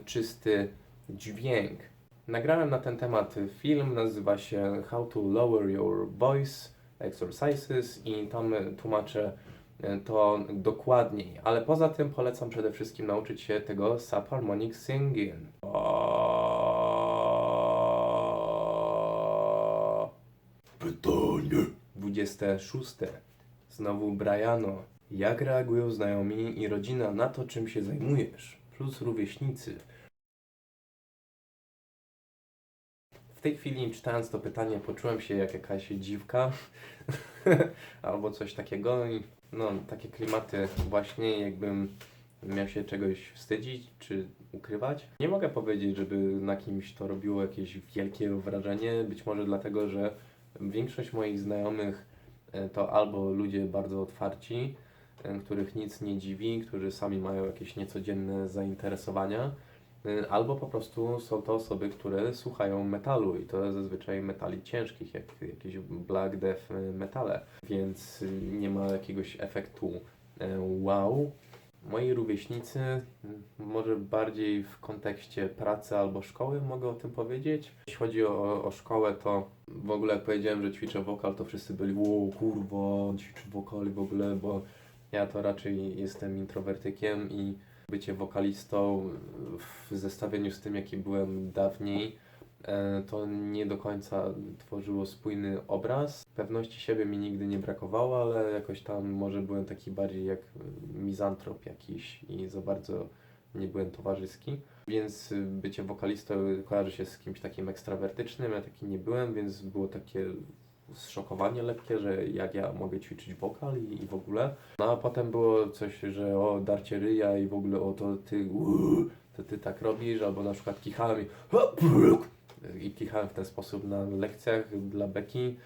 czysty dźwięk. Nagrałem na ten temat film, nazywa się How to Lower Your Voice Exercises i tam tłumaczę to dokładniej, ale poza tym polecam przede wszystkim nauczyć się tego subharmonic singing. Pytanie 26. Znowu Briano. Jak reagują znajomi i rodzina na to, czym się zajmujesz? Plus rówieśnicy. W tej chwili, czytając to pytanie, poczułem się jak jakaś dziwka albo coś takiego i no, takie klimaty właśnie, jakbym miał się czegoś wstydzić czy ukrywać. Nie mogę powiedzieć, żeby na kimś to robiło jakieś wielkie wrażenie, być może dlatego, że większość moich znajomych to albo ludzie bardzo otwarci, których nic nie dziwi, którzy sami mają jakieś niecodzienne zainteresowania, albo po prostu są to osoby, które słuchają metalu i to zazwyczaj metali ciężkich, jak jakieś black death metale, więc nie ma jakiegoś efektu wow. Moi rówieśnicy, może bardziej w kontekście pracy albo szkoły mogę o tym powiedzieć. Jeśli chodzi o szkołę, to w ogóle jak powiedziałem, że ćwiczę wokal, to wszyscy byli wow, kurwa, on ćwiczy wokal w ogóle, bo ja to raczej jestem introwertykiem i bycie wokalistą w zestawieniu z tym, jaki byłem dawniej, to nie do końca tworzyło spójny obraz. Pewności siebie mi nigdy nie brakowało, ale jakoś tam może byłem taki bardziej jak mizantrop jakiś i za bardzo nie byłem towarzyski. Więc bycie wokalistą kojarzy się z kimś takim ekstrawertycznym, ja taki nie byłem, więc było takie zszokowanie lekkie, że jak ja mogę ćwiczyć wokal i w ogóle. No a potem było coś, że o darcie ryja i w ogóle o to ty tak robisz, albo na przykład kichałem i kichałem w ten sposób na lekcjach dla beki.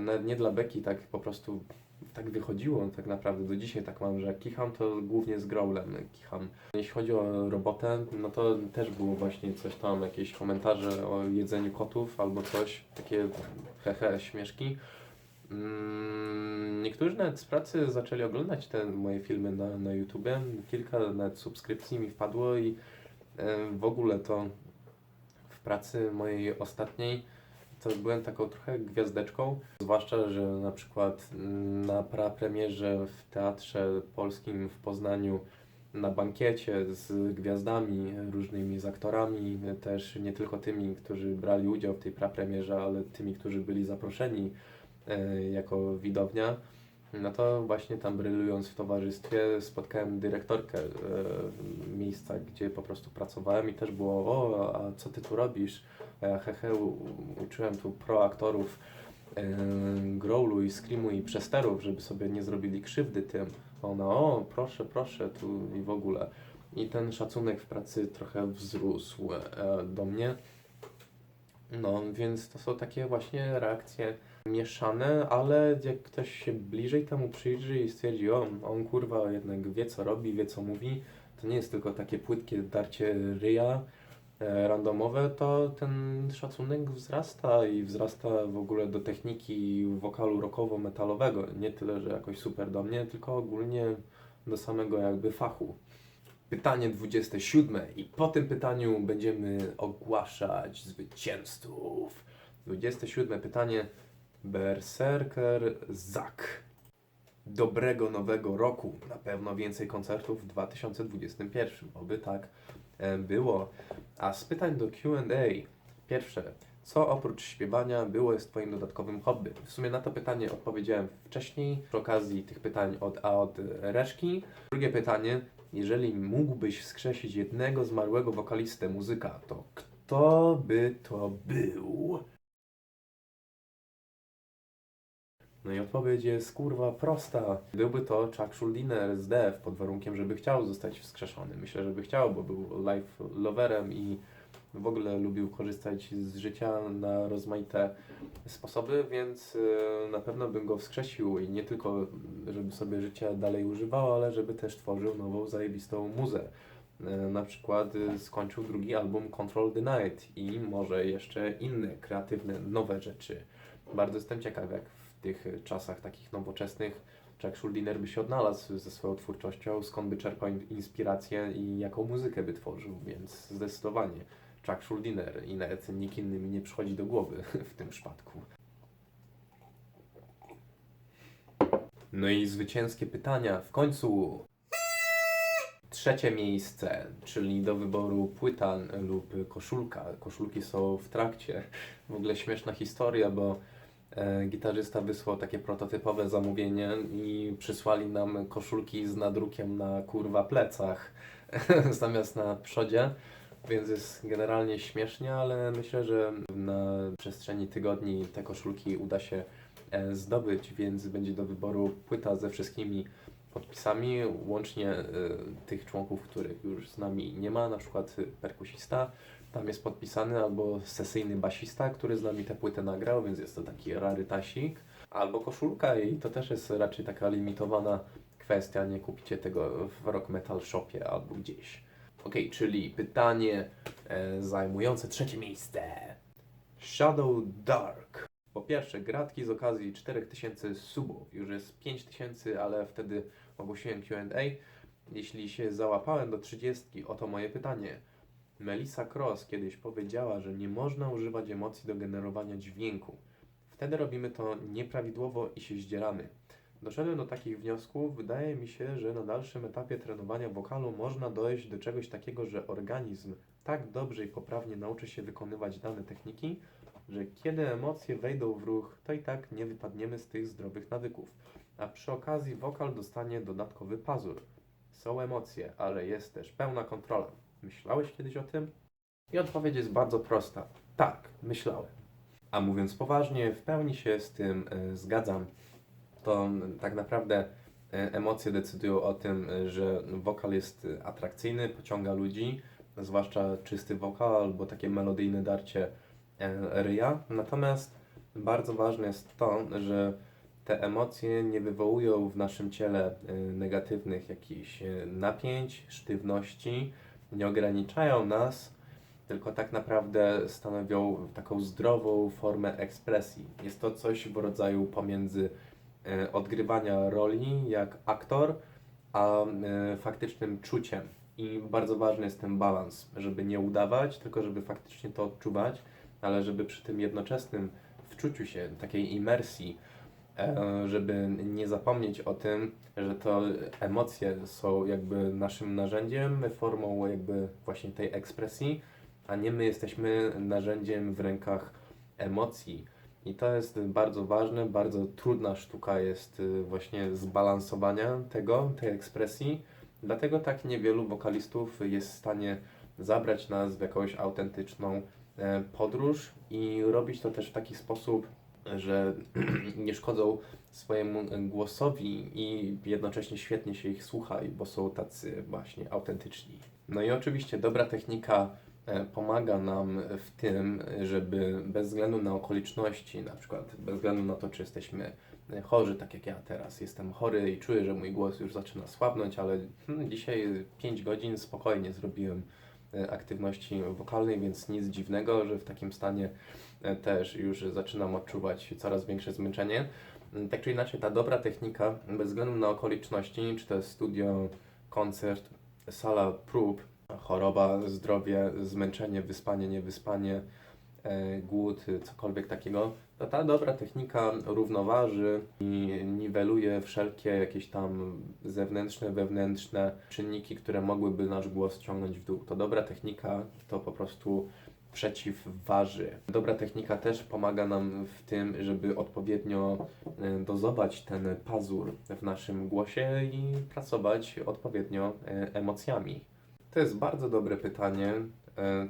Nawet nie dla beki, tak po prostu tak wychodziło tak naprawdę. Do dzisiaj tak mam, że jak kicham, to głównie z growlem kicham. Jeśli chodzi o robotę, no to też było właśnie coś tam, jakieś komentarze o jedzeniu kotów albo coś, takie hehe, śmieszki. Niektórzy nawet z pracy zaczęli oglądać te moje filmy na YouTubie. Kilka nawet subskrypcji mi wpadło i w ogóle to w pracy mojej ostatniej to byłem taką trochę gwiazdeczką, zwłaszcza, że na przykład na prapremierze w Teatrze Polskim w Poznaniu na bankiecie z gwiazdami, różnymi z aktorami, też nie tylko tymi, którzy brali udział w tej prapremierze, ale tymi, którzy byli zaproszeni jako widownia, no to właśnie tam brylując w towarzystwie spotkałem dyrektorkę miejsca, gdzie po prostu pracowałem i też było, o, a co ty tu robisz? A ja hehe, uczyłem tu proaktorów growlu i screamu i przesterów, żeby sobie nie zrobili krzywdy tym. A ona, o, proszę, proszę, tu i w ogóle. I ten szacunek w pracy trochę wzrósł do mnie. No, więc to są takie właśnie reakcje mieszane, ale jak ktoś się bliżej temu przyjrzy i stwierdzi, o, on kurwa jednak wie co robi, wie co mówi, to nie jest tylko takie płytkie darcie ryja randomowe, to ten szacunek wzrasta i wzrasta w ogóle do techniki wokalu rockowo-metalowego. Nie tyle, że jakoś super do mnie, tylko ogólnie do samego jakby fachu. Pytanie 27 i po tym pytaniu będziemy ogłaszać zwycięzców. 27 pytanie. Berserker Zak. Dobrego nowego roku. Na pewno więcej koncertów w 2021. Oby tak było. A z pytań do Q&A. Pierwsze. Co oprócz śpiewania było jest Twoim dodatkowym hobby? W sumie na to pytanie odpowiedziałem wcześniej przy okazji tych pytań od reszki. Drugie pytanie. Jeżeli mógłbyś wskrzesić jednego zmarłego wokalistę, muzyka, to kto by to był? No i odpowiedź jest kurwa prosta. Byłby to Chuck Schuldiner z Death, pod warunkiem, żeby chciał zostać wskrzeszony. Myślę, żeby chciał, bo był life loverem i w ogóle lubił korzystać z życia na rozmaite sposoby, więc na pewno bym go wskrzesił i nie tylko, żeby sobie życia dalej używał, ale żeby też tworzył nową, zajebistą muzę. Na przykład skończył drugi album Control the Night i może jeszcze inne kreatywne, nowe rzeczy. Bardzo jestem ciekaw, jak w tych czasach takich nowoczesnych Chuck Schuldiner by się odnalazł ze swoją twórczością, skąd by czerpał inspirację i jaką muzykę by tworzył, więc zdecydowanie Chuck Schuldiner i nawet nikt inny mi nie przychodzi do głowy w tym przypadku. No i zwycięskie pytania w końcu. Trzecie miejsce, czyli do wyboru płyta lub koszulka. Koszulki są w trakcie. W ogóle śmieszna historia, bo gitarzysta wysłał takie prototypowe zamówienie i przysłali nam koszulki z nadrukiem na kurwa plecach zamiast na przodzie, więc jest generalnie śmiesznie, ale myślę, że na przestrzeni tygodni te koszulki uda się zdobyć, więc będzie do wyboru płyta ze wszystkimi podpisami, łącznie tych członków, których już z nami nie ma, na przykład perkusista, tam jest podpisany, albo sesyjny basista, który z nami tę płytę nagrał, więc jest to taki rarytasik, albo koszulka i to też jest raczej taka limitowana kwestia, nie kupicie tego w Rock Metal Shopie albo gdzieś. Ok, czyli pytanie zajmujące trzecie miejsce. Shadow Dark. Po pierwsze, gratki z okazji 4000 subów. Już jest 5000, ale wtedy ogłosiłem Q&A. Jeśli się załapałem do 30, oto moje pytanie. Melissa Cross kiedyś powiedziała, że nie można używać emocji do generowania dźwięku. Wtedy robimy to nieprawidłowo i się zdzieramy. Doszedłem do takich wniosków. Wydaje mi się, że na dalszym etapie trenowania wokalu można dojść do czegoś takiego, że organizm tak dobrze i poprawnie nauczy się wykonywać dane techniki, że kiedy emocje wejdą w ruch, to i tak nie wypadniemy z tych zdrowych nawyków. A przy okazji wokal dostanie dodatkowy pazur. Są emocje, ale jest też pełna kontrola. Myślałeś kiedyś o tym? I odpowiedź jest bardzo prosta. Tak, myślałem. A mówiąc poważnie, w pełni się z tym zgadzam. To tak naprawdę emocje decydują o tym, że wokal jest atrakcyjny, pociąga ludzi, zwłaszcza czysty wokal albo takie melodyjne darcie ryja. Natomiast bardzo ważne jest to, że te emocje nie wywołują w naszym ciele negatywnych jakichś napięć, sztywności, nie ograniczają nas, tylko tak naprawdę stanowią taką zdrową formę ekspresji. Jest to coś w rodzaju pomiędzy odgrywania roli jak aktor, a faktycznym czuciem. I bardzo ważny jest ten balans, żeby nie udawać, tylko żeby faktycznie to odczuwać ale żeby przy tym jednoczesnym wczuciu się, takiej imersji, żeby nie zapomnieć o tym, że to emocje są jakby naszym narzędziem, formą jakby właśnie tej ekspresji, a nie my jesteśmy narzędziem w rękach emocji. I to jest bardzo ważne, bardzo trudna sztuka jest właśnie zbalansowania tej ekspresji. Dlatego tak niewielu wokalistów jest w stanie zabrać nas w jakąś autentyczną podróż i robić to też w taki sposób, że nie szkodzą swojemu głosowi i jednocześnie świetnie się ich słucha, bo są tacy właśnie autentyczni. No i oczywiście dobra technika pomaga nam w tym, żeby bez względu na okoliczności, na przykład bez względu na to, czy jesteśmy chorzy, tak jak ja teraz jestem chory i czuję, że mój głos już zaczyna słabnąć, ale dzisiaj 5 godzin spokojnie zrobiłem aktywności wokalnej, więc nic dziwnego, że w takim stanie też już zaczynam odczuwać coraz większe zmęczenie. Tak czy inaczej, ta dobra technika, bez względu na okoliczności, czy to jest studio, koncert, sala prób, choroba, zdrowie, zmęczenie, wyspanie, niewyspanie, głód, cokolwiek takiego, to ta dobra technika równoważy i niweluje wszelkie jakieś tam zewnętrzne, wewnętrzne czynniki, które mogłyby nasz głos ciągnąć w dół. To dobra technika to po prostu przeciwważy. Dobra technika też pomaga nam w tym, żeby odpowiednio dozować ten pazur w naszym głosie i pracować odpowiednio emocjami. To jest bardzo dobre pytanie,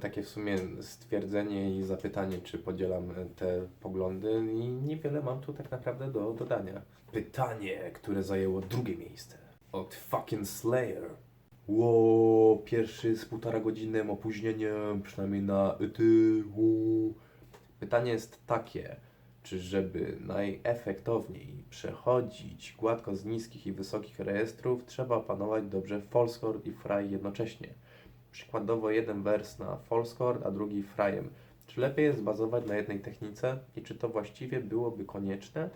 takie w sumie stwierdzenie i zapytanie, czy podzielam te poglądy i niewiele mam tu tak naprawdę do dodania. Pytanie, które zajęło drugie miejsce od fucking Slayer. Ło, pierwszy z 1,5-godzinnym opóźnieniem, przynajmniej na ETH. Pytanie jest takie, czy żeby najefektowniej przechodzić gładko z niskich i wysokich rejestrów, trzeba opanować dobrze false chord i fry jednocześnie. Przykładowo jeden wers na false chord, a drugi fryem. Czy lepiej jest bazować na jednej technice i czy to właściwie byłoby konieczne?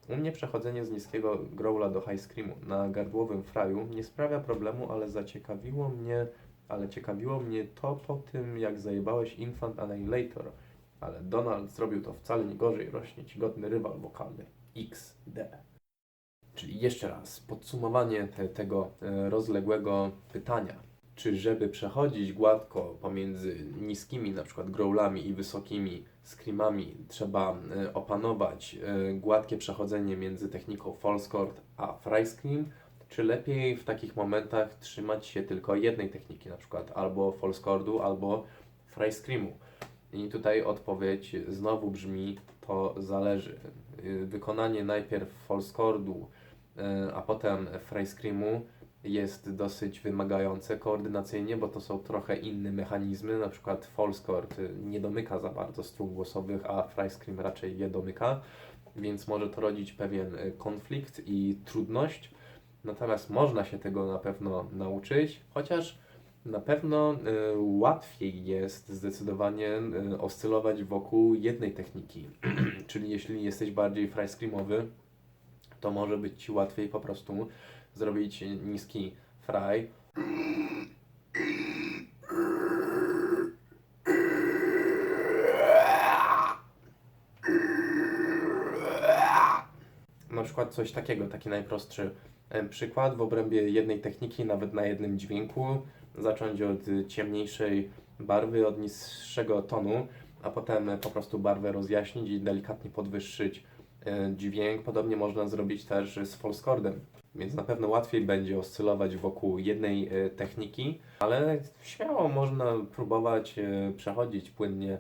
U mnie przechodzenie z niskiego growla do high screamu na gardłowym fryu nie sprawia problemu, ale ciekawiło mnie to po tym, jak zajebałeś Infant Annihilator. Ale Donald zrobił to wcale nie gorzej, rośnie ci godny rywal wokalny. XD. Czyli jeszcze raz, podsumowanie tego rozległego pytania. Czy żeby przechodzić gładko pomiędzy niskimi na przykład growlami i wysokimi screamami trzeba opanować gładkie przechodzenie między techniką false chord a fry scream, czy lepiej w takich momentach trzymać się tylko jednej techniki, na przykład albo false chordu, albo fry screamu? I tutaj odpowiedź znowu brzmi, to zależy. Wykonanie najpierw false chordu, a potem fry screamu jest dosyć wymagające koordynacyjnie, bo to są trochę inne mechanizmy, na przykład false chord nie domyka za bardzo strun głosowych, a fry scream raczej je domyka, więc może to rodzić pewien konflikt i trudność, natomiast można się tego na pewno nauczyć, chociaż na pewno łatwiej jest zdecydowanie oscylować wokół jednej techniki, czyli jeśli jesteś bardziej fry screamowy, to może być Ci łatwiej po prostu zrobić niski fry. Na przykład coś takiego, taki najprostszy przykład w obrębie jednej techniki, nawet na jednym dźwięku, zacząć od ciemniejszej barwy, od niższego tonu, a potem po prostu barwę rozjaśnić i delikatnie podwyższyć dźwięk. Podobnie można zrobić też z false chordem, więc na pewno łatwiej będzie oscylować wokół jednej techniki, ale śmiało można próbować przechodzić płynnie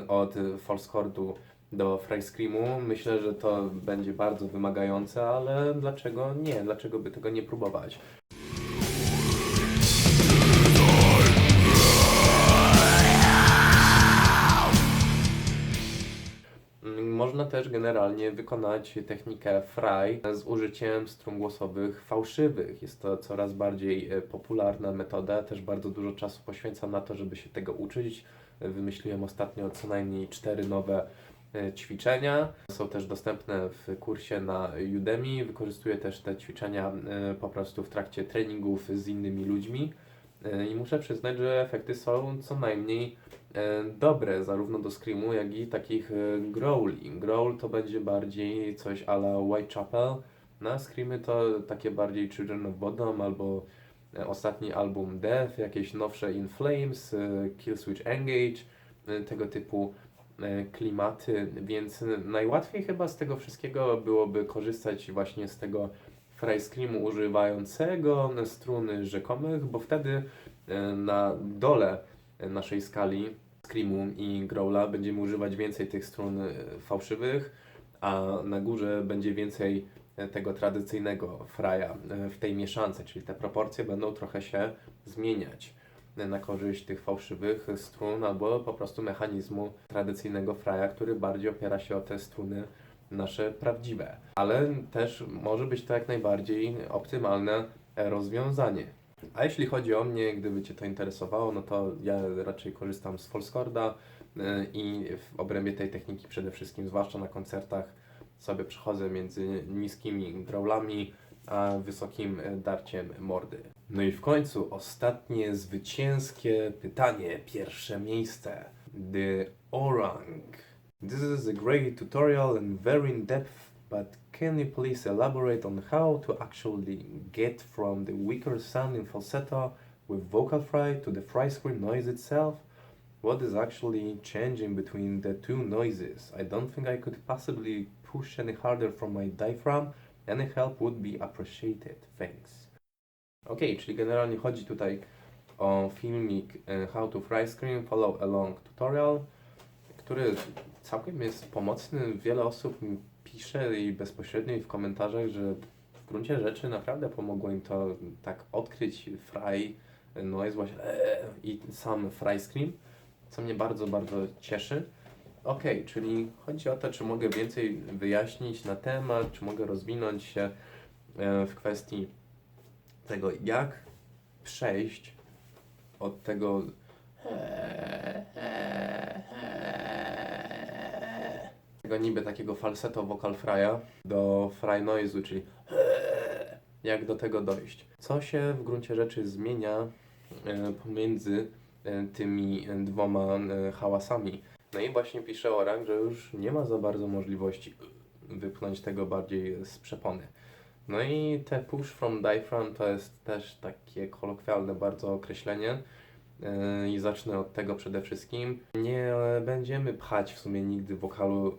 od false chordu do fry screamu. Myślę, że to będzie bardzo wymagające, ale dlaczego nie? Dlaczego by tego nie próbować? Można też generalnie wykonać technikę fry z użyciem strun głosowych fałszywych. Jest to coraz bardziej popularna metoda, też bardzo dużo czasu poświęcam na to, żeby się tego uczyć. Wymyśliłem ostatnio co najmniej 4 nowe ćwiczenia. Są też dostępne w kursie na Udemy. Wykorzystuję też te ćwiczenia po prostu w trakcie treningów z innymi ludźmi. I muszę przyznać, że efekty są co najmniej dobre, zarówno do Screamu, jak i takich growli. Growl to będzie bardziej coś a la Whitechapel, na Screamy to takie bardziej Children of Bodom albo ostatni album Death, jakieś nowsze In Flames, Killswitch Engage, tego typu klimaty, więc najłatwiej chyba z tego wszystkiego byłoby korzystać właśnie z tego Fry Screamu używającego strun rzekomych, bo wtedy na dole naszej skali Screamu i Growla będziemy używać więcej tych strun fałszywych, a na górze będzie więcej tego tradycyjnego Frya w tej mieszance, czyli te proporcje będą trochę się zmieniać na korzyść tych fałszywych strun albo po prostu mechanizmu tradycyjnego Frya, który bardziej opiera się o te struny nasze prawdziwe. Ale też może być to jak najbardziej optymalne rozwiązanie. A jeśli chodzi o mnie, gdyby Cię to interesowało, no to ja raczej korzystam z Falscorda i w obrębie tej techniki przede wszystkim, zwłaszcza na koncertach, sobie przechodzę między niskimi growlami a wysokim darciem mordy. No i w końcu ostatnie zwycięskie pytanie, pierwsze miejsce. The Orang. This is a great tutorial and very in-depth, but can you please elaborate on how to actually get from the weaker sound in falsetto with vocal fry to the fry scream noise itself? What is actually changing between the two noises? I don't think I could possibly push any harder from my diaphragm. Any help would be appreciated. Thanks. Ok, czyli generalnie chodzi tutaj o filmik How to Fry Scream Follow Along Tutorial, który całkiem jest pomocny. Wiele osób mi pisze i bezpośrednio i w komentarzach, że w gruncie rzeczy naprawdę pomogło im to tak odkryć fry noise właśnie i sam fry scream, co mnie bardzo, bardzo cieszy. Ok, czyli chodzi o to, czy mogę więcej wyjaśnić na temat, czy mogę rozwinąć się w kwestii tego, jak przejść od tego niby takiego falsetto vocal fry'a do fry noise'u, czyli jak do tego dojść. Co się w gruncie rzeczy zmienia pomiędzy tymi dwoma hałasami. No i właśnie pisze Orang, że już nie ma za bardzo możliwości wypchnąć tego bardziej z przepony. No i te push from diaphragm to jest też takie kolokwialne bardzo określenie. I zacznę od tego przede wszystkim. Nie będziemy pchać w sumie nigdy wokalu,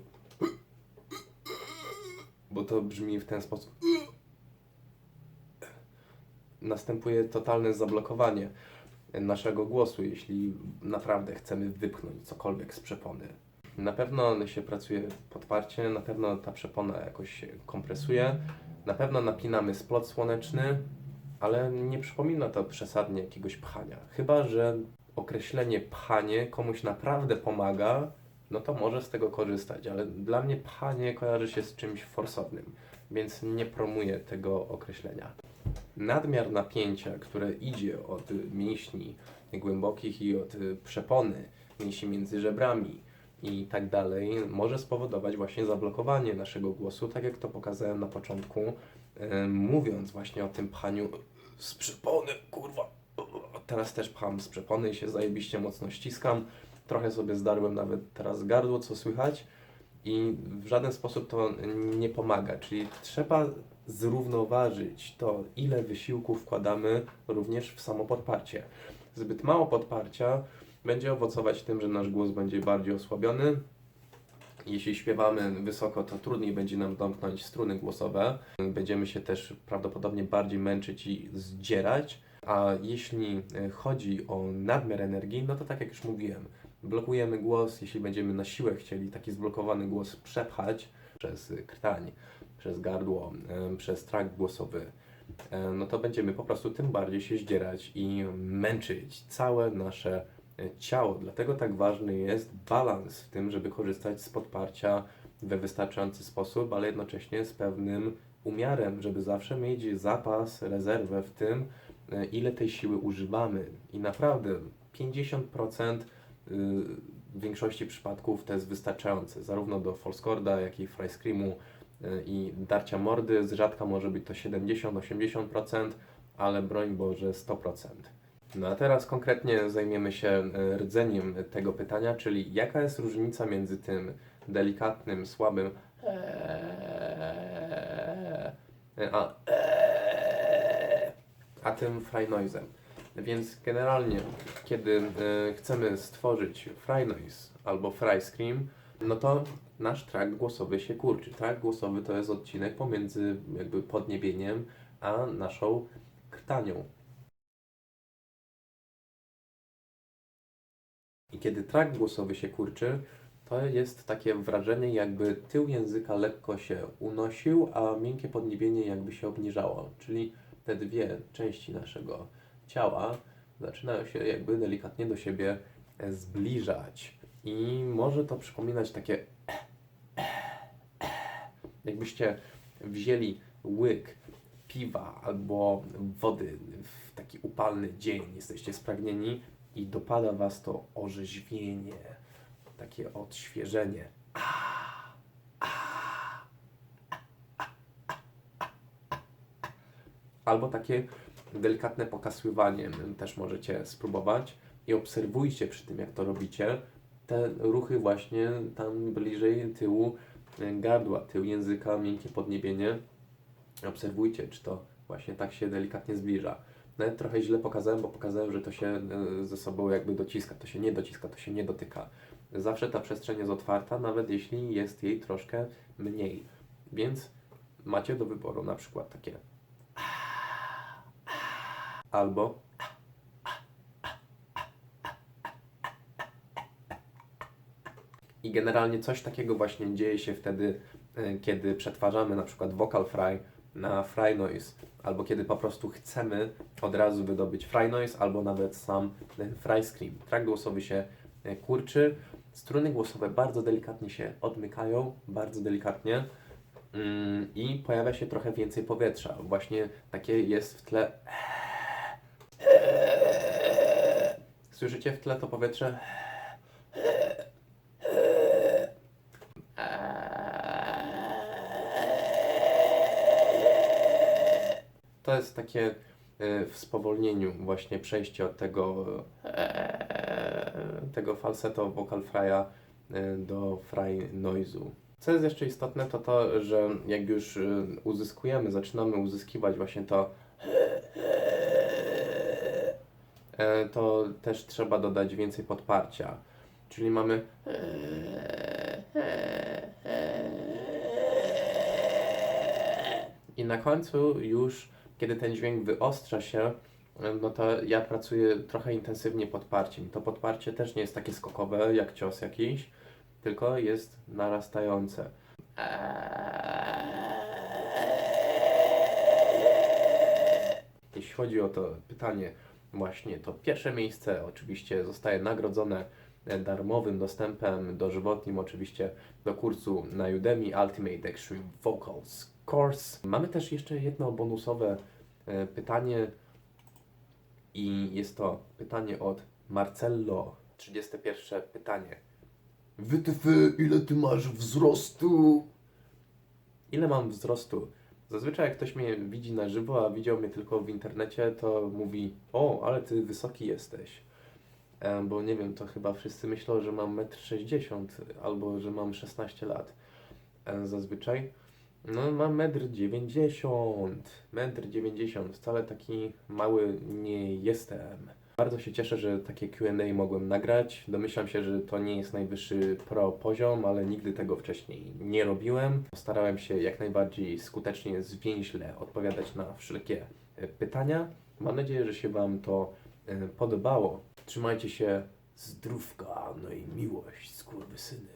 bo to brzmi w ten sposób. Następuje totalne zablokowanie naszego głosu, jeśli naprawdę chcemy wypchnąć cokolwiek z przepony. Na pewno się pracuje podparcie, na pewno ta przepona jakoś się kompresuje, na pewno napinamy splot słoneczny, ale nie przypomina to przesadnie jakiegoś pchania. Chyba że określenie pchanie komuś naprawdę pomaga, no to może z tego korzystać, ale dla mnie pchanie kojarzy się z czymś forsownym, więc nie promuję tego określenia. Nadmiar napięcia, które idzie od mięśni głębokich i od przepony, mięśni między żebrami i tak dalej, może spowodować właśnie zablokowanie naszego głosu, tak jak to pokazałem na początku, mówiąc właśnie o tym pchaniu z przepony, kurwa. Teraz też pcham z przepony i się zajebiście mocno ściskam. Trochę sobie zdarłem nawet teraz gardło, co słychać. I w żaden sposób to nie pomaga. Czyli trzeba zrównoważyć to, ile wysiłku wkładamy również w samo podparcie. Zbyt mało podparcia będzie owocować tym, że nasz głos będzie bardziej osłabiony. Jeśli śpiewamy wysoko, to trudniej będzie nam domknąć struny głosowe. Będziemy się też prawdopodobnie bardziej męczyć i zdzierać. A jeśli chodzi o nadmiar energii, no to tak jak już mówiłem, blokujemy głos, jeśli będziemy na siłę chcieli taki zblokowany głos przepchać przez krtań, przez gardło, przez trakt głosowy, no to będziemy po prostu tym bardziej się zdzierać i męczyć całe nasze ciało. Dlatego tak ważny jest balans w tym, żeby korzystać z podparcia we wystarczający sposób, ale jednocześnie z pewnym umiarem, żeby zawsze mieć zapas, rezerwę w tym, ile tej siły używamy. I naprawdę 50% w większości przypadków to jest wystarczające, zarówno do Falscorda, jak i Fry Screamu i darcia mordy. Z rzadka może być to 70-80%, ale broń Boże 100%. No a teraz konkretnie zajmiemy się rdzeniem tego pytania, czyli jaka jest różnica między tym delikatnym, słabym a, a tym fry noisem. Więc generalnie, kiedy chcemy stworzyć fry noise albo fry scream, no to nasz trakt głosowy się kurczy. Trakt głosowy to jest odcinek pomiędzy jakby podniebieniem a naszą krtanią. I kiedy trakt głosowy się kurczy, to jest takie wrażenie, jakby tył języka lekko się unosił, a miękkie podniebienie jakby się obniżało. Czyli te dwie części naszego ciała zaczynają się jakby delikatnie do siebie zbliżać. I może to przypominać takie jakbyście wzięli łyk piwa albo wody w taki upalny dzień, jesteście spragnieni i dopada was to orzeźwienie, takie odświeżenie. Albo takie delikatne pokasływanie też możecie spróbować i obserwujcie przy tym, jak to robicie, te ruchy właśnie tam bliżej tyłu gardła, tył języka, miękkie podniebienie. Obserwujcie, czy to właśnie tak się delikatnie zbliża. Nawet trochę źle pokazałem, bo pokazałem, że to się ze sobą jakby dociska. To się nie dociska, to się nie dotyka. Zawsze ta przestrzeń jest otwarta, nawet jeśli jest jej troszkę mniej. Więc macie do wyboru na przykład takie albo i generalnie coś takiego właśnie dzieje się wtedy, kiedy przetwarzamy na przykład vocal fry na fry noise, albo kiedy po prostu chcemy od razu wydobyć fry noise, albo nawet sam fry scream. Trakt głosowy się kurczy, struny głosowe bardzo delikatnie się odmykają, bardzo delikatnie i pojawia się trochę więcej powietrza. Właśnie takie jest w tle. Słyszycie w tle to powietrze? To jest takie w spowolnieniu właśnie przejście od tego falsetto vocal fry'a do fry noise'u. Co jest jeszcze istotne, to to, że jak już zaczynamy uzyskiwać właśnie to też trzeba dodać więcej podparcia. Czyli mamy i na końcu już, kiedy ten dźwięk wyostrza się, no to ja pracuję trochę intensywnie podparciem. To podparcie też nie jest takie skokowe jak cios jakiś, tylko jest narastające. Jeśli chodzi o to pytanie, właśnie to pierwsze miejsce oczywiście zostaje nagrodzone darmowym dostępem dożywotnim oczywiście do kursu na Udemy Ultimate Extreme Vocals Course. Mamy też jeszcze jedno bonusowe pytanie i jest to pytanie od Marcello. 31 pytanie. WTF, ile ty masz wzrostu? Ile mam wzrostu? Zazwyczaj jak ktoś mnie widzi na żywo, a widział mnie tylko w internecie, to mówi: o, ale ty wysoki jesteś. Bo nie wiem, to chyba wszyscy myślą, że mam 1,60 m albo że mam 16 lat. Zazwyczaj. No mam 1,90 m. 1,90 m. Wcale taki mały nie jestem. Bardzo się cieszę, że takie Q&A mogłem nagrać. Domyślam się, że to nie jest najwyższy pro poziom, ale nigdy tego wcześniej nie robiłem. Starałem się jak najbardziej skutecznie, zwięźle odpowiadać na wszelkie pytania. Mam nadzieję, że się Wam to podobało. Trzymajcie się, zdrówka, no i miłość, skurwysyny.